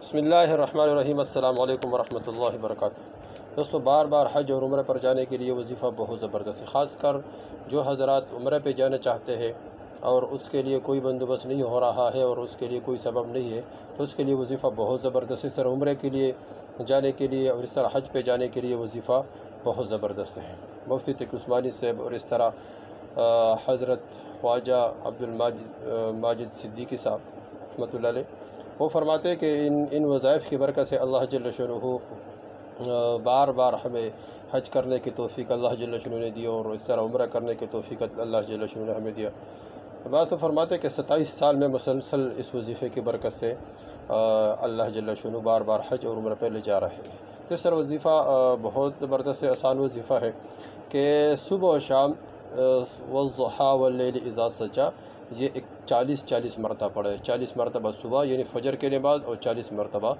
بسم اللہ الرحمن الرحیم۔ السلام علیکم ورحمۃ اللہ وبرکاتہ۔ دوستو، بار بار حج اور عمرہ پر جانے کے لیے وظیفہ بہت زبردست ہے، خاص کر جو حضرات عمرہ پہ جانا چاہتے ہیں اور اس کے لیے کوئی بندوبست نہیں ہو رہا ہے اور اس کے لیے کوئی سبب نہیں ہے، تو اس کے لیے وظیفہ بہت زبردست ہے۔ اس طرح عمرے کے لیے جانے کے لیے اور اس طرح حج پہ جانے کے لیے وظیفہ بہت زبردست ہے۔ مفتی تقی عثمانی صاحب اور اس طرح حضرت خواجہ عبدالماجد صدیقی صاحب رحمۃ اللہ علیہ، وہ فرماتے ہیں کہ ان وظائف کی برکت سے اللہ جل شانہ بار بار ہمیں حج کرنے کی توفیق اللہ جل شانہ نے دی اور اس طرح عمرہ کرنے کی توفیق اللہ جل شانہ نے ہمیں دیا۔ بعض تو فرماتے ہیں کہ 27 سال میں مسلسل اس وظیفے کی برکت سے اللہ جل شانہ بار بار حج اور عمرہ پہ لے جا رہے ہیں۔ تو اس طرح وظیفہ بہت زبردست ہے، آسان وظیفہ ہے کہ صبح و شام والضحیٰ واللیل اذا سجا، یہ 40 مرتبہ پڑھے۔ 40 مرتبہ صبح یعنی فجر کی نماز اور 40 مرتبہ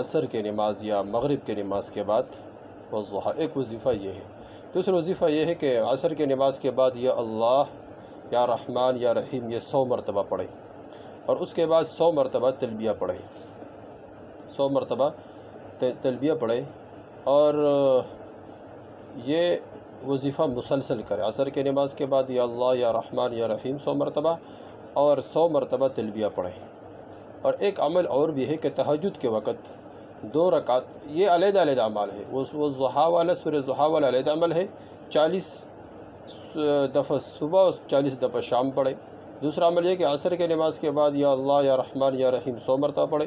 عصر کی نماز یا مغرب کی نماز کے بعد والضحیٰ۔ ایک وظیفہ یہ ہے۔ دوسرا وظیفہ یہ ہے کہ عصر کی نماز کے بعد یا اللہ یا رحمان یا رحیم یہ 100 مرتبہ پڑھیں اور اس کے بعد 100 مرتبہ تلبیہ پڑھیں، 100 مرتبہ تلبیہ پڑھیں اور یہ وظیفہ مسلسل کرے۔ عصر کی نماز کے بعد یا اللہ یا رحمان یا رحیم 100 مرتبہ اور 100 مرتبہ تلبیہ پڑھیں۔ اور ایک عمل اور بھی ہے کہ تہجد کے وقت 2 رکعت، یہ علیحدہ علیحدہ عمل ہے، وہ ضحیٰ والا سورہ ضحیٰ والا علیحدہ عمل ہے، 40 دفعہ صبح اور 40 دفعہ شام پڑھے۔ دوسرا عمل یہ کہ عصر کی نماز کے بعد یا اللہ یا رحمان یا رحیم 100 مرتبہ پڑھے،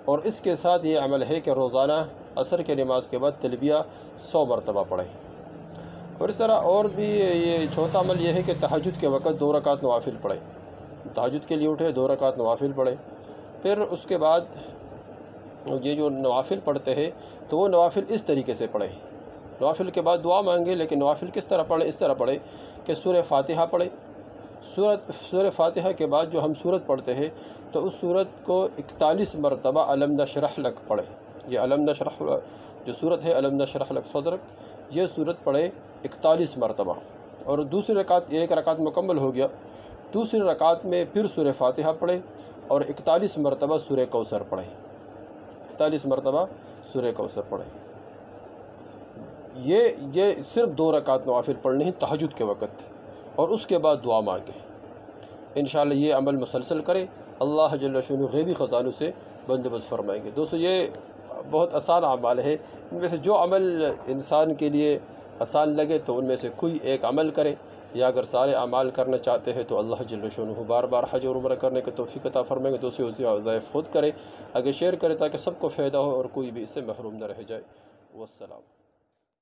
اور اس کے ساتھ یہ عمل ہے کہ روزانہ عصر کی نماز کے بعد تلبیہ 100 مرتبہ پڑھیں۔ اور اس طرح اور بھی یہ چوتھا عمل یہ ہے کہ تہجد کے وقت 2 رکعت نوافل پڑھیں، تہجد کے لیے اٹھے 2 رکعت نوافل پڑھیں۔ پھر اس کے بعد یہ جو نوافل پڑھتے ہیں تو وہ نوافل اس طریقے سے پڑھیں، نوافل کے بعد دعا مانگیں، لیکن نوافل کس طرح پڑھیں؟ اس طرح پڑھیں کہ سورہ فاتحہ پڑھیں، سورہ فاتحہ کے بعد جو ہم سورت پڑھتے ہیں تو اس سورت کو 41 مرتبہ الم نشرح لک پڑھیں۔ یہ الم نشرح جو سورت ہے الم نشرح لک صدرک، یہ سورت پڑھیں 41 مرتبہ۔ اور دوسری رکعت، ایک رکعت مکمل ہو گیا، دوسری رکعت میں پھر سورہ فاتحہ پڑھیں اور 41 مرتبہ سورہ کوثر پڑھیں، 41 مرتبہ سورہ کوثر پڑھیں۔ یہ صرف 2 رکعت نوافل پڑھنے ہیں تہجد کے وقت، اور اس کے بعد دعا مانگیں۔ انشاءاللہ یہ عمل مسلسل کریں، اللہ جل شانہ غیبی خزانوں سے بندوبست فرمائیں گے۔ دوستو، یہ بہت آسان اعمال ہے، ان میں سے جو عمل انسان کے لیے آسان لگے تو ان میں سے کوئی ایک عمل کرے، یا اگر سارے اعمال کرنا چاہتے ہیں تو اللہ جل شانہ بار بار حج اور عمرہ کرنے کے توفیق عطا فرمائیں گے۔ دوسرے وظائف خود کرے، آگے شیئر کرے تاکہ سب کو فائدہ ہو اور کوئی بھی اس سے محروم نہ رہ جائے۔ والسلام۔